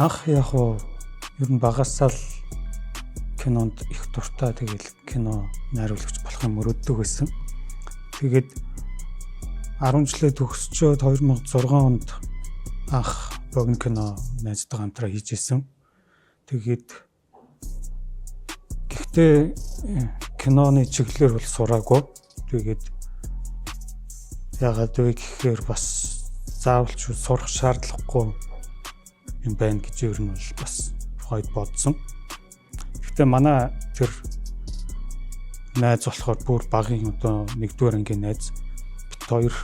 Анх яг ер нь багасаа л кинонд их дуртай тэгэл кино найруулагч болох юм өрөөддөг байсан. Тэгээд 10 жилээ төгсчөөд 2006 онд анх богино кино найзтайгаа хамтраа хийжсэн. Тэгээд гэхдээ киноны чиглэлээр бол сураагүй. Тэгээд ягаад вэ гэхээр бас заавал ч сурах шаардлагагүй юм байна гэж ер нь бол бас хойд бодсон. Гэхдээ манай тэр найз болохоор бүр багын одоо 1-р ангийн найз бит хоёр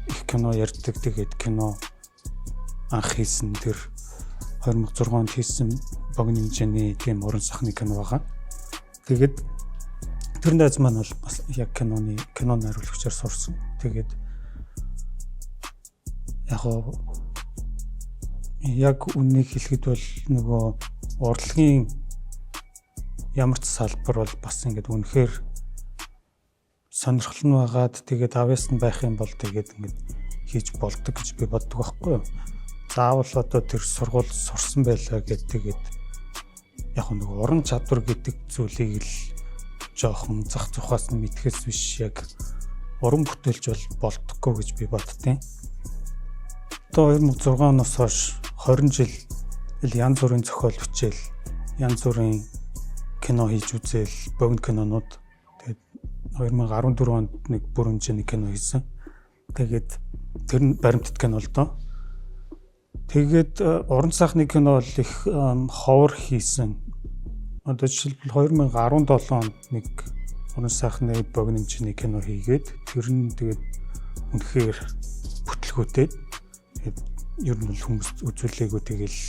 их кино ярьдаг. Тэгээд кино анх хийсэн тэр 2006 онд хийсэн богино хэмжээний тийм уран сахны кино байгаа. Тэгээд тэр найз маань бол бас яг кино найруулагчаар сурсан. Тэгээд яг үннийг хэлэхэд бол нөгөө урлагийн ямар ч салбар бол бас ингээд үнэхээр сонирхол нь байгаад тэгээд авьяас нь байх юм бол тэгээд ингээд хийж болдог гэж би боддог байхгүй юу. Заавал одоо тэр сургууль сурсан байлаа гэдэг тэгээд яг нөгөө уран чадвар гэдэг зүйлийг л жоохон зах тухаас нь мэдхээс биш яг уран бүтээлч бол болдоггүй гэж би боддیں۔ Одоо 2006 оноос хойш 20 жил янз бүрийн зохиол бичээл, янз бүрийн кино хийж үзээл, богино кинонууд. Тэгээд 2014 онд нэг бүр хэмжээний кино хийсэн. Тэгээд тэр нь баримтат кино л доо. Тэгээд уран сайхны кино бол их ховор хийсэн. Одоо жишээлбэл 2017 онд нэг уран сайхны богино хэмжээний кино хийгээд тэр нь тэгээд үнэхээр бүтлгүүтэй. Тэгээд ер нь хүмүүс үзүүлээгүй тэгэл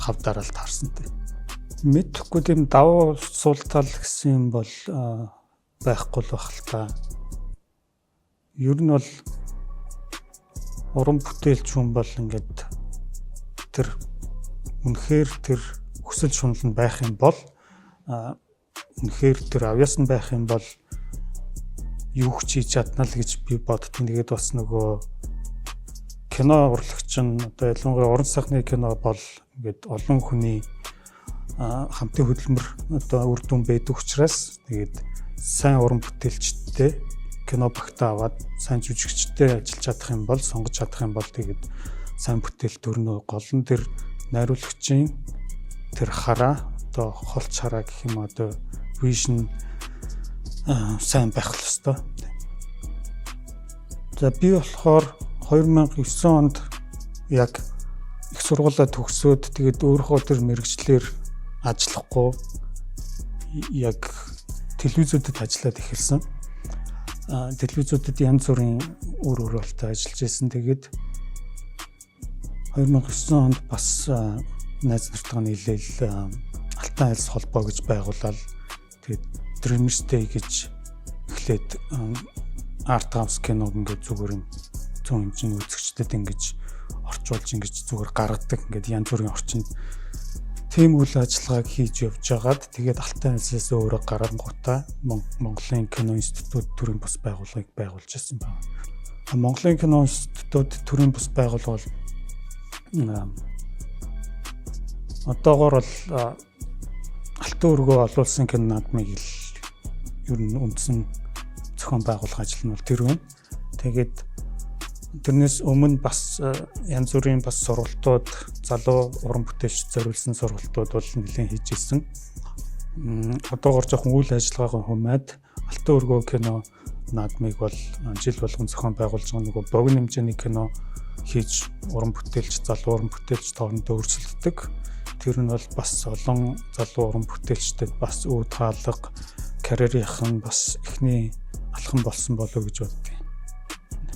хавдараа л таарсан дээ. Мэдхгүй тийм давуу суултал гэсэн юм бол байхгүй л байх л та. Ер нь бол уран бүтээлч хүн бол ингээд тэр үнэхээр тэр хүсэл шунал нь байх юм бол үнэхээр тэр авьяас нь байх юм бол юу ч хийж чадна л гэж би боддгийн. Тэгээд бас нөгөө кино урлагч нь одоо ялангуяа уран сайхны кино бол ингээд олон хүний хамтын хөдөлмөр одоо үр дүн байдаг учраас тэгээд сайн уран бүтээлчтэй кино багтаа аваад сайн жүжигчтэй ажиллаж чадах юм бол сонгож чадах юм бол тэгээд сайн бүтээл төрнө. Гол нь тэр найруулагчийн тэр хараа одоо холч хараа гэх юм одоо вижн сайн байх л ёстой. За би болохоор 2009 онд яг их сургуулаа төгсөөд тэгээд өөрөө тэр мэргэжлэр ажиллахгүй яг телевизүүдэд ажиллаад эхэлсэн. Телевизүүдэд янз бүрийн үр уралтай ажиллаж байсан. Тэгээд 2009 онд бас найз нартайгаа нийлээл Алтан айлс холбоо гэж байгуулаад тэгээд Dreamers Day гэж эхлээд арт хаус киног ингээд зүгээр юм зүүн хэмжээний үзэгчдэд ингэж орчуулж ингэж зүгээр гаргадаг ингээд янз бүрийн орчинд тийм үйл ажиллагааг хийж явж байгаад тэгээд Алтан айлсаас өөрөө гарангуудаа Монголын кино институт төрийн бас байгууллагыг байгуулж ирсэн байна. Монголын кино институт төрийн бас байгууллага бол одоогоор бол Алтан өргөө олуулсан кино наадмыг л ер нь үндсэн зохион байгуулах ажил нь бол тэр байна. Тэгээд тэрнээс өмнө бас янз бүрийн бас сургалтууд, залуу уран бүтээлч зориулсан сургалтууд бол нэлээд хийж ирсэн. Одоогоор жоохон үйл ажиллагаагаа хумаад Алтан өргөө кино наадмыг бол жил болгон зохион байгуулж байгаа нөгөө богино хэмжээний кино хийж уран бүтээлч, залуу уран бүтээлч тоорондоо өрсөлддөг. Тэр нь бол бас олон залуу уран бүтээлчдэд бас үүд хаалга, карьерийнх нь бас эхний алхам болсон болов уу гэж боддیں۔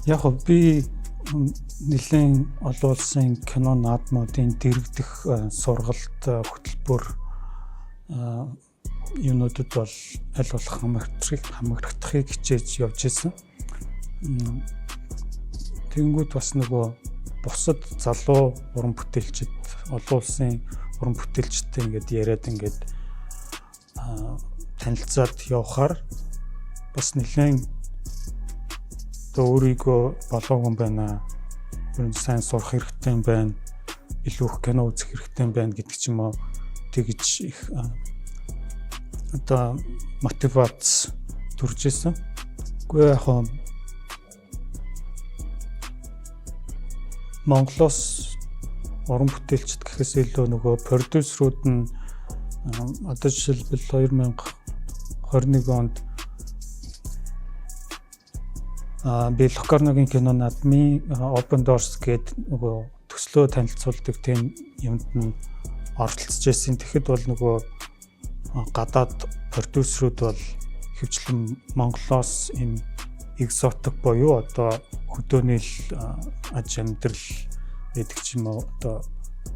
Яг би нэлээд олон улсын кино наадмуудын дэргэдэх сургалт хөтөлбөр юунуудад бол аль болох хамрагдахыг хичээж явж ирсэн. Тэнгүүд бас нөгөө бусад залуу уран бүтээлчд олон улсын уран бүтээлчтэй ингээд яриад ингээд танилцаад явахаар бас нэлээд өөрийгөө болоогүй юм байна. Сайн сурах хэрэгтэй юм байна. илүү их кино үзэх хэрэгтэй байна гэдэг ч юм уу тэгж их одоо мотивац төрж исэн. Гэхдээ яг Монголоос уран бүтээлчд гэхээс илүү нөгөө продюсерүүд нь одоо жишээлбэл 2021 онд би Локарногийн кино наадмын Open Doors гэдэг нөгөө төслөө танилцуулдаг тийм юмд нь оролцож байсан. Тэгэхэд бол нөгөө гадаад продюсерүүд бол хөвчлэн Монголоос ийм экзотик буюу одоо хөдөөний аж амьдрал гэдэг ч юм уу одоо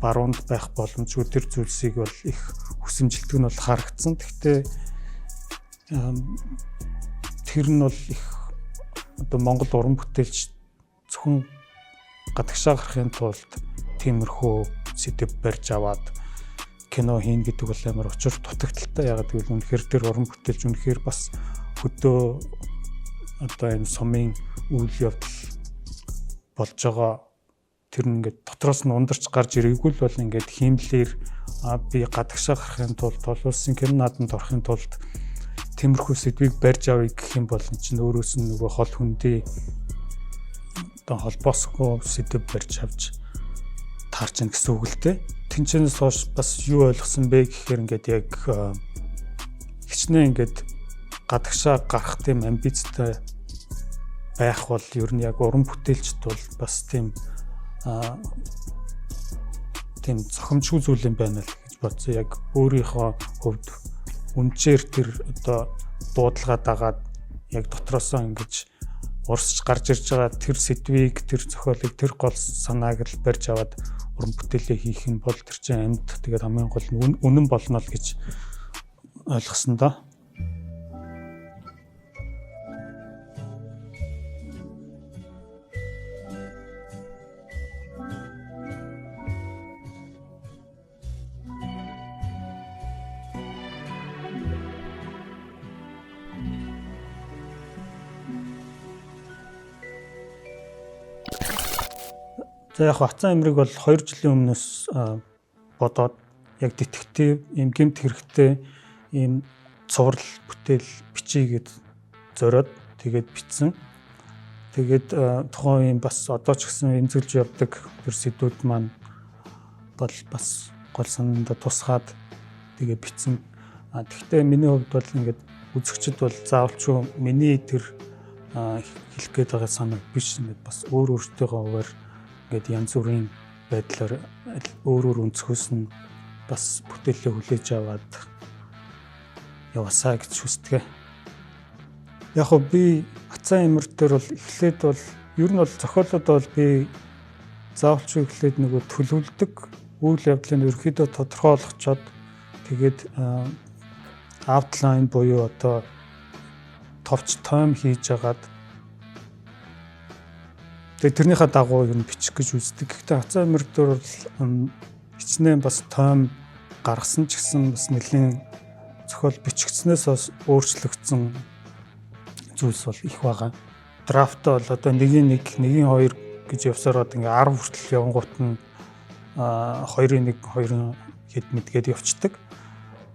баруунд байх боломжгүй тэр зүйлсийг бол их хүсэмжилдэг нь бол харагдсан. Гэхдээ тэр нь бол их одоо Монгол уран бүтээлч зөвхөн гадагшаа гарахын тулд тиймэрхүү сэдв барьж аваад кино хийн гэдэг бол амар учир дутагдaltaй. Ягаад гэвэл үнэхээр тэр уран бүтээлч үнэхээр бас хөдөө одоо энэ сумын үйл явдал болж байгаа тэр нь ингээд дотроос нь ундарч гарч ирээгүй л бол ингээд хиймлэр би гадагшаа гарахын тулд толуулсан кино наадамд орохын тулд тиймэрхүү сэдвийг барьж авъя гэх юм бол чинь өөрөөс нь нөгөө хол хүндээ одоо холбоосгүй сэдв барьж авч таарч ийн гэсэн үг л дээ. Тэнцэнээс хойш бас юу ойлгосон бэ гэхээр ингээд яг хичнээн ингээд гадагшаа гарах тийм амбицтай байх бол ер нь яг уран бүтээлчд бол бас тийм зохимжгүй зүйл юм байна л гэж бодсон. Яг өөрийнхөө хувьд үнчээр тэр одоо дуудлагаа дагаад яг дотроосоо ингэж урсч гарч ирж байгаа тэр сэдвийг, тэр зохиолыг, тэр гол санааг л барьж аваад уран бүтээлээ хийх нь бол тэр чинь амьд тэгээд хамгийн гол нь үнэн болно л гэж ойлгосон доо. За яг Хацан Эмрийг бол 2 жилийн өмнөөс бодоод яг детектив ийм гэмт хэрэгтэй ийм цуврал бүтээл бичиж зориод тэгээд бичсэн. Тэгээд тухайн ийм бас одоо ч гэсэн эмзэглэж явдаг тэр сэдвүүд маань бол бас гол санаанд тусгаад тэгээд бичсэн. Тэгэхдээ миний хувьд бол ингээд үзэгчд бол заавалчгүй миний тэр хэлэх гээд байгаа санааг биш ингээд бас өөртөөгөө хуваар ингээд янз бүрийн байдлаар өөрөөр өнцгөөс нь бас бүтээлээ хүлээж аваад яваасаа гэж хүсдэг. Яг хөө би Хацан Эмэр дээр бол эхлээд бол ер нь бол зохиолууд бол би заавалчгүй эхлээд нөгөө төлөвлөдөг үйл явдлыг ерөөхдөө тодорхойлгочоод тэгээд outline буюу одоо товч тайм хийж агаад тэгээд тэрнийхээ дагуу ер нь бичих гэж үздэг. Гэхдээ Хацан Эмэр дээр бол хичнээн бас тайм гаргасан ч гэсэн бас нэлийн зохиол бичигдснээс бас өөрчлөгдсөн зүйлс бол их байгаа. Драфт бол одоо 1-1, 1-2 гэж явсараад ингээ 10 хүртэл явангуут нь 2-1, 2 хэд мэдгээд явцдаг.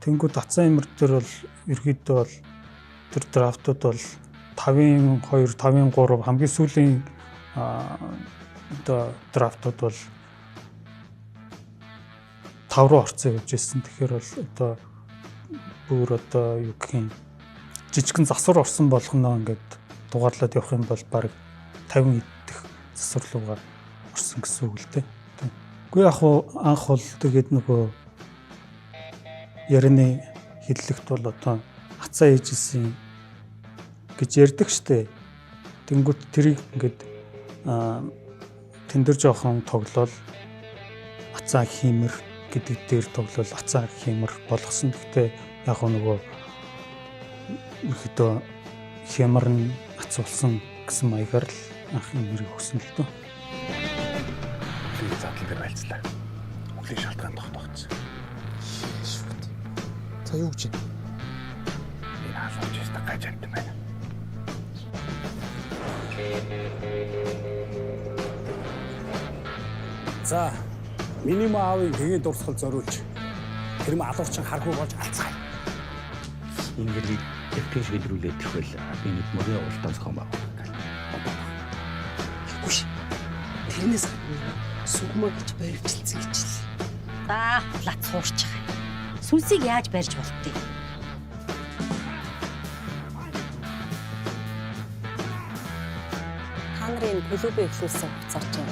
Тэнгүүд Хацан Эмэр дээр бол ерөөдөө бол тэр драфтууд бол 5-2, 5-3 хамгийн сүүлийн одоо драфтууд бол 5 руу орцсон явж ирсэн. Тэгэхээр бол одоо бүр одоо юу гэх юм жижигхэн засвар орсон болгоно ингээд дугаарлаад явах юм бол баг 50 идэх засвар руугаа орсон гэсэн үг л дээ. Үгүй яг анх бол тэгээд нөгөө ярины хиллэгт бол одоо хацаа ээжсэн гэж ярьдаг штэ. Тэнгүүт тэрийг ингээд тэн дээр жоохон тоглол хацаа хиймэр гэдэг дээр тоглол хацаа хиймэр болгосон. Гэхдээ яг нөгөө ихэдөө хямар нь ацуулсан гэсэн маягаар л анхны нэрийг өгсөн л дөө. Үлийн задлан дээр байлцлаа. Үлийн шалтгаан тогтоогдсон. Шүүд. За юу гэж байна? Энэ асууж ястаа гаж амт юм байна. За Миний маавыг тэгээд дурсгал зориулж тэр мэ алуурчин харгүй болж алцгаая. Ингээд эвкэж хэдрүүлээд тэгвэл би нэг мөрөө уртан зохион байгуулах. Үгүй. Тэрнээс сүгмөө гэж баривчилсан гэж л. Лац хуурч байгаа. Сүнсийг яаж барьж болтыг? Та нарын клубээ эхлүүлсэн хугацаа чинь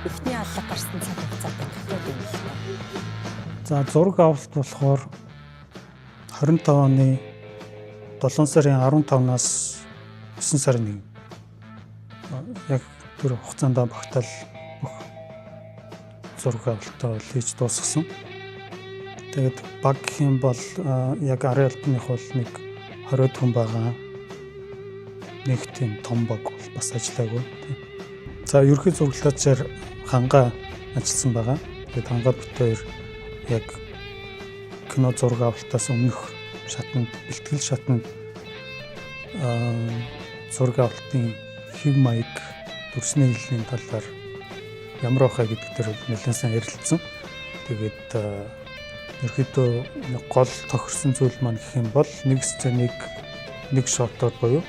эхний аллах гарсан цаг хугацаатай төвлөрд юм л та. За зураг авалт болохоор 25 оны 7 сарын 15-наас 9 сарын 1 яг тэр хугацаанд багтаал бүх зураг авалтаа хийж дуусгасан. Тэгээд баг гэх юм бол яг арын албаных бол нэг 20 хүн байгаа. Нэг тийм том баг бол бас ажиллаагүй. За ерөнхий зураглаачаар ханга ажилласан байгаа. Тэгээд ханга бит хоёр яг кино зураг авалтаас өмнөх шатнд бэлтгэл шатнд зураг авалтын хэв маяг төрсний хэлний талаар ямар байхаа гэдэг дээр нэлээд сайн ярилцсан. Тэгээд ерөөдөө гол тохирсон зүйл маань гэх юм бол нэг сценыг нэг шотоор буюу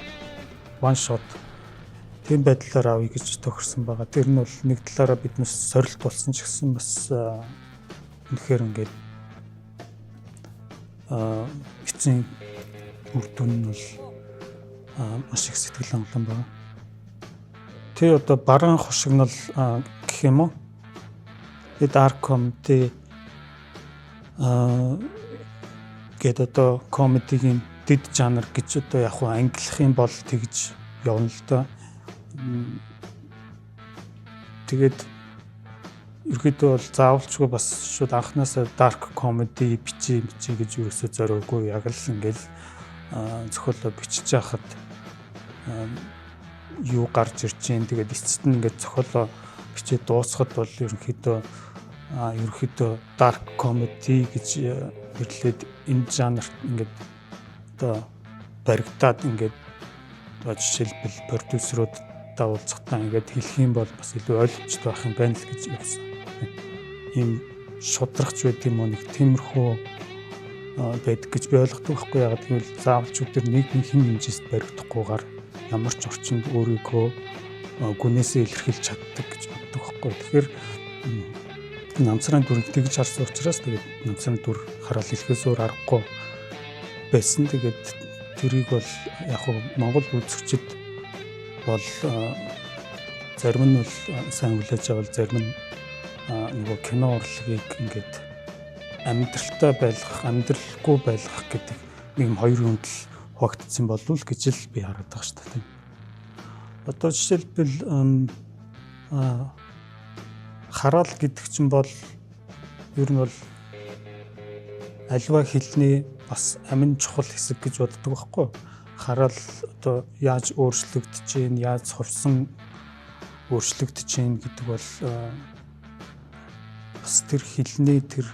one shot тийм байдлаар авъя гэж тохирсон байгаа. Тэр нь бол нэг талаараа биднээс сорилт болсон ч гэсэн бас үнэхээр ингээд эцсийн үр дүн нь бол маш их сэтгэл хангалуун байна. Тэ одоо бараан хошигнол гэх юм уу? Dark comedy гэдэг одоо комедигийн дэд жанр гэж одоо яг хуу ангилах юм бол тэгж явна л да. Тэгээд ерөөдөө бол заавалчгүй бас шууд анханасаа dark comedy бичиж гэж юусоо зориулгүй яг л ингээл зохиолоо бичиж яхад юу гарч ирж чинь тэгээд эцэст нь ингээд зохиолоо бичиж дуусгахад бол ерөөдөө dark comedy гэж нэрлээд энэ жанрт ингээд одоо баригдаад ингээд жишээлбэл продюсерууд уулзахтаа ингээд хэлэх юм бол бас илүү ойлгомжтой байх юм байна л гэж явсан. Ийм шудрагч байт юм уу нэг тиймэрхүү байдаг гэж би ойлгодог байхгүй яагаад гэвэл заавалч өдөр нэг хин хэмжээст баригдахгүйгээр ямар ч орчинд өөрийгөө гүнээсээ илэрхийлж чаддаг гэж боддог байхгүй. Тэгэхээр намцрын дүрийг тэгж харсан учраас тэгээд намцрын дүр хараал илхээс өөр аргагүй байсан. Тэгээд тэрийг бол яг хуу Монгол үзэгчид бол зарим нь бол сайн хүлээж авал зарим нь нөгөө кино урлагийг ингээд амьдралтай байлгах, амьдралгүй байлгах гэдэг нэг юм хоёр хүнд л хуваагдсан болов л гэж л би хараад байгаа шүү дээ. Одоо жишээлбэл хараал гэдэг чинь бол ер нь бол альва хэлний бас амин чухал хэсэг гэж боддог байхгүй. Хараал одоо яаж өөрчлөгдөж чинь, яаж хувьсан өөрчлөгдөж чинь гэдэг бол бас тэр хэлний тэр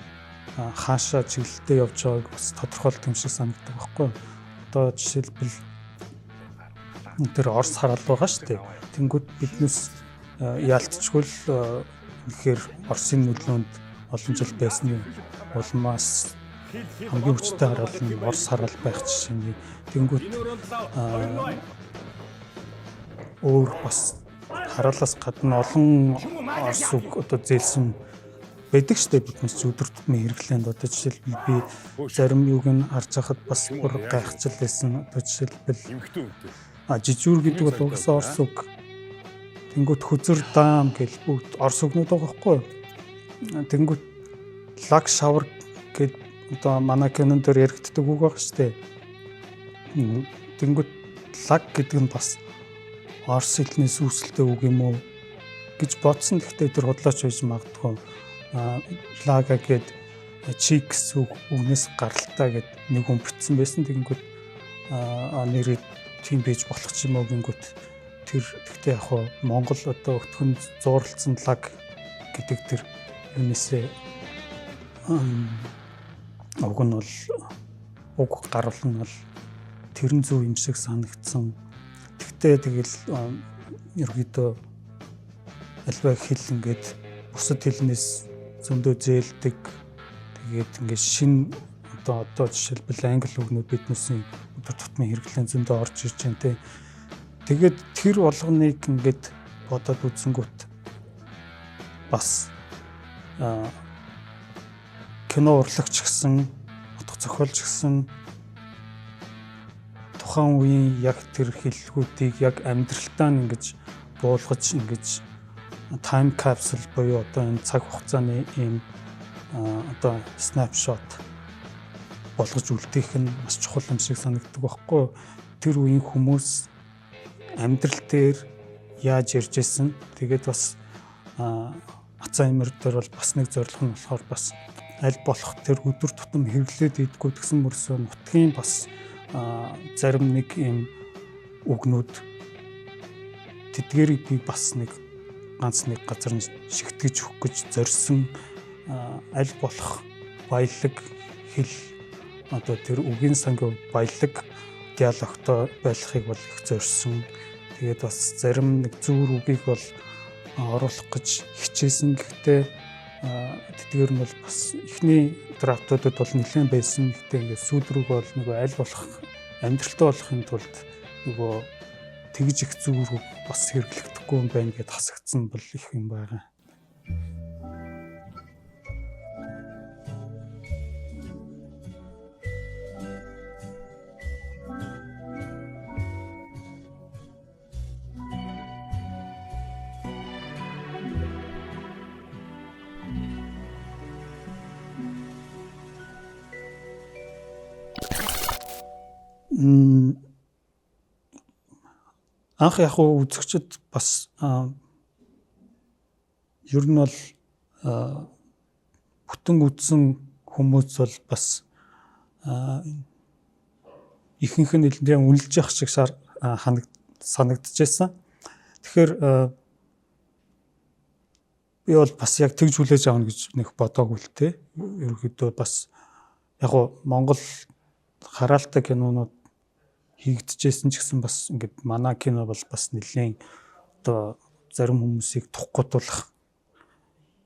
хаашаа чиглэлдээ явж байгааг бас тодорхойлт юм шиг санагддаг байхгүй. Одоо жишээлбэл тэр Орос хараал байгаа шүү дээ. Тэнгүүд биднээс яалтчгүй л тэгэхээр Оросын нөлөөнд олон жил байсан улмаас хамгийн хүчтэй хараал нь Орос хараал байх жишээ. Тэнгүүд өөр бас хараалаас гадна олон Орос үг одоо зээлсэн байдаг шүү дээ биднээс өдөр тутмын хэрэглээнд. Одоо жишээлбэл би зарим юуг нь харж байхад бас бүр гайхацл байсан. Одоо жишээлбэл жижүүр гэдэг бол угсаа Орос үг. Тэнгүүд хүзэр даам гэл бүгд Орос үгнүүд байгаа байхгүй юу? Тэнгүүд лаг шавар гэд одоо манай кинон дээр яригддаг үг байгаа шүү дээ. Тэнгүүд лаг гэдэг нь бас Орос хэлнээс үүсэлтэй үг юм уу гэж бодсон. Гэхдээ тэр худлаач байж магадгүй. Лага гэд чикс үгнээс гаралтай гэд нэг хүн бичсэн байсан. Тэгэнгүүт нэрээ тийм байж болох ч юм уу гингүүт тэр гэхдээ яг хуу Монгол одоо өтгөн зууралцсан лаг гэдэг тэр юунээсээ уг нь бол уг гарвал нь бол тэрэн зөв юм шиг санагдсан. Тэгтээ тэгэл ерөөдөө альва хэл ингээд бусад хэлнээс зөндөө зээлдэг. Тэгээд ингээд шин одоо жишээлбэл англи үгнүүд биднээсийн өдөр тутмын хэрэглэн зөндөө орж ирж байна те. Тэгээд тэр болгоныг ингээд бодоод үзэнгүүт бас кино урлагч гэсэн, утга зохиолч гэсэн тухайн үеийн яг тэр хэллэгүүдийг яг амьдралтаа ингэж буулгаж ингэж time capsule буюу одоо энэ цаг хугацааны ийм одоо snapshot болгож үлдээх нь маш чухал юм шиг санагддаг байхгүй. Тэр үеийн хүмүүс амьдрал дээр яаж ярьж исэн. Тэгээд бас Ацаа имэр дээр бол бас нэг зорилго нь болохоор бас аль болох тэр өдөр тутам хэрэглээд идэггүй гэсэн мөрсөө нутгийн бас зарим нэг юм үгнүүд тэдгэрийг би бас нэг ганц нэг газар нь шигтгэж өгөх гэж зорьсон аль болох баялаг хэл одоо тэр үгийн сангийн баялаг диалогтой байхыг бол их зорьсон. Тэгээд бас зарим нэг зүүр үгийг бол оруулах гэж хичээсэн. Гэхдээ тэдгээр нь бол бас эхний драфтуудад бол нэлээд байсан. Гэхдээ ингээд сүүлрүүг бол нөгөө аль болох амьдралтай болохын тулд нөгөө тэгж их зүүр үг бас хэрэглэгдэхгүй юм байна гэдээ хасагдсан бол их юм байгаа. Анх яг үзэгчд бас ер нь бол бүтэн үзсэн хүмүүс бол бас ихэнх нь нэлээд үнэлж явах шиг санагдчихсан. Тэгэхээр би бол бас яг тэгж хүлээж авна гэж нэг бодоогүй л те. Ерөнхийдөө бас яг Монгол хараалтай кинонууд хийгдчихсэн ч гэсэн бас ингээд манай кино бол бас нэлээд одоо зарим хүмүүсийг тухгуудуулах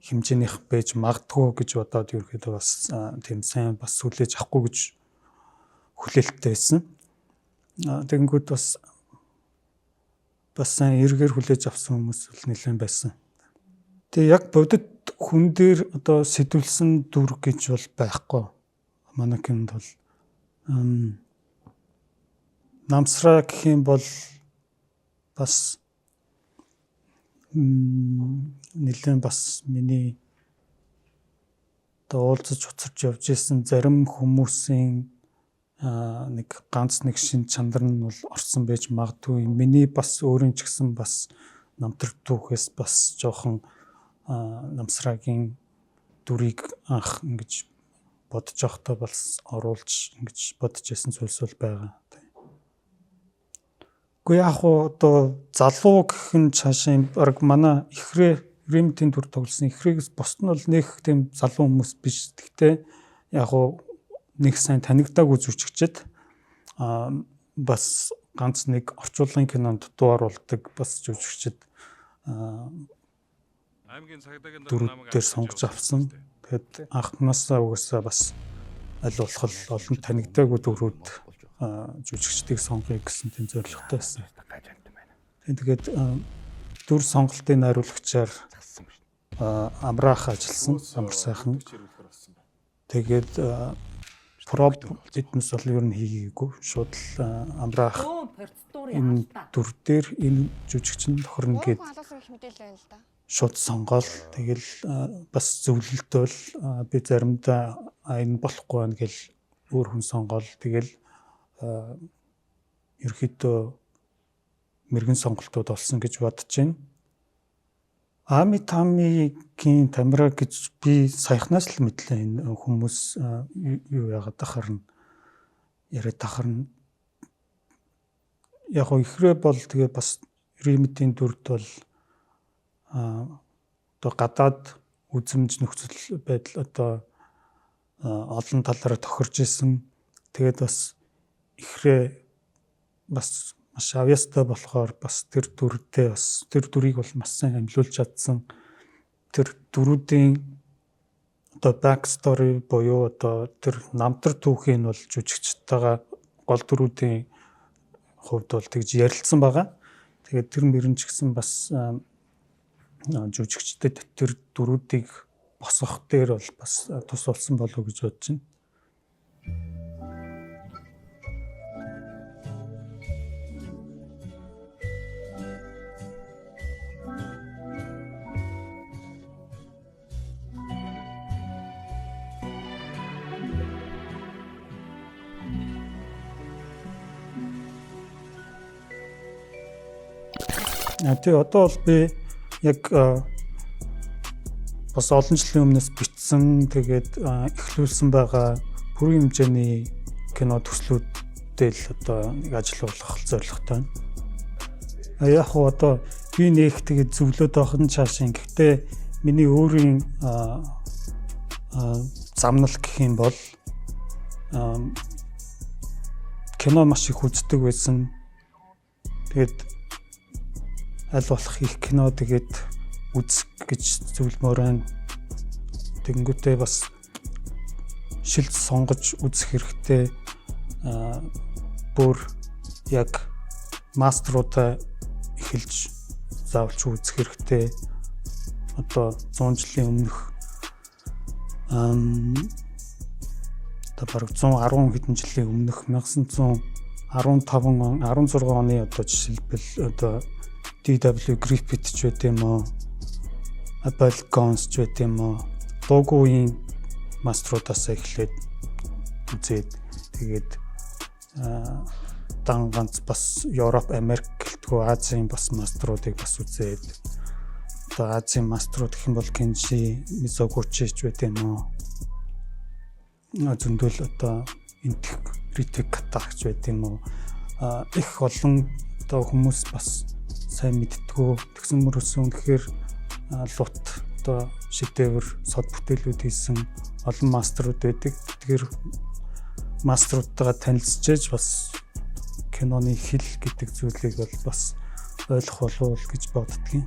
хэмжээнийх байж магадгүй гэж бодоод ерөөхдөө бас тийм сайн бас хүлээж авахгүй гэж хүлээлттэй байсан. Тэгэнгүүт бас сайн эргээр хүлээж авсан хүмүүс бол нэлээд байсан. Тэгээ яг бодит хүн дээр одоо сэтвэлсэн дүр гэж бол байхгүй. Манай кинонд бол намсраа гэх юм бол бас нэлээд бас миний одоо уулзаж уцарч явж исэн зарим хүмүүсийн нэг ганц нэг шин чанар нь бол орсон байж магадгүй. Миний бас өөрийн ч гэсэн бас намтраг түүхээс бас жоохон намсраагийн дүрийг анх ингэж бодож явахдаа бас оруулж ингэж бодож исэн зүйлс бол байгаа. Гэхдээ яг одоо залуу гэх нь цаашаа баг манай ихрээ ремтийн дүр тоглосон ихрээгс босд нь бол нэг тийм залуу хүмүүс биш. Гэхдээ яг нэг сайн танигдаагүй жүжигчд бас ганц нэг орчуулгын кинонд дууруулдаг бас жүжигчд дүрүүд дээр сонгож авсан. Тэгэхэд анхнаасаа угаасаа бас аль болох олон танигдаагүй дүрүүд жүжигчдийг сонгоё гэсэн тийм зорилготой байсан. Тэгээд дүр сонголтын найруулагчаар Амраах ажилласан. Амар сайхан. Тэгээд проб биднес бол ер нь хийгээгүй. Шууд л Амраах энэ дүр дээр энэ жүжигч нь тохирно гэд шууд сонгоол. Тэгэл бас зөвлөлтөөл би заримдаа энэ болохгүй байна гэл өөр хүн сонгоол. Тэгэл ерөөхдөө мэрэгэн сонголтууд олсон гэж бодож байна. Ами Тамигийн Тамира гэж би саяхнаас л мэдлээ энэ хүмүүс юу яагаад тахарна яриад тахарна. Яг ихрээ бол тэгээ бас ремитийн дүрд бол одоо гадаад үзэмж нөхцөл байдал одоо олон талаараа тохирж исэн. Тэгээд бас ихрээ бас маш авьяастай болохоор бас тэр дүрдээ бас тэр дүрийг бол маш сайн амжилуулж чадсан. тэр дөрүүдийн одоо back story буюу одоо тэр намтар түүхийн бол жүжигчтэйгээ гол дөрүүдийн хувьд бол тэгж ярилцсан байгаа. Тэгээд тэр мөрөн ч гэсэн бас жүжигчдэд тэр дөрүүдийг босгох дээр бол бас тус болсон болов уу гэж бодож байна. Тэгээ одоо бол би яг бас олон жилийн өмнөөс бичсэн тэгээд эхлүүлсэн байгаа бүрэн хэмжээний кино төслүүдтэй л одоо нэг ажиллах зорилготой байна. Яг хуу одоо би нэг тэгээд зөвлөд байх нь цаашаа. Гэхдээ миний өөрийн замнал гэх юм бол кино маш их үздэг байсан. Тэгээд аль болох их кино тэгээд үзэх гэж зөвлөмөр байна. Тэгэнгүүтээ бас шилж сонгож үзэх хэрэгтэй. Бүр яг маструудаа эхэлж заавалч үзэх хэрэгтэй. Одоо 100 жилийн өмнөх одоо бараг 110 хэдэн жилийн өмнөх 1915 16 оны одоо жишээлбэл одоо D.W. Griffith ч байт юм уу, Abel Gance ч байт юм уу, дуугийн маструудаас эхлээд үзээд тэгээд дан ганц бас Европ, Америк гэлтгүү Азийн бас маструудыг бас үзээд одоо Азийн маструуд гэх юм бол Kenji Mizoguchi ч байт юм уу, зөндөл одоо Ritake Kata ч байт юм уу, их олон одоо хүмүүс бас сайн мэдтгүү тэгсэн мөрөсөн тэгэхээр лут одоо шидэвэр сод бүтээлүүд хийсэн олон маструуд байдаг. Тэгэхээр маструудтайгаа танилцж бас киноны хэл гэдэг зүйлийг бол бас ойлгох болов уу гэж боддгийн.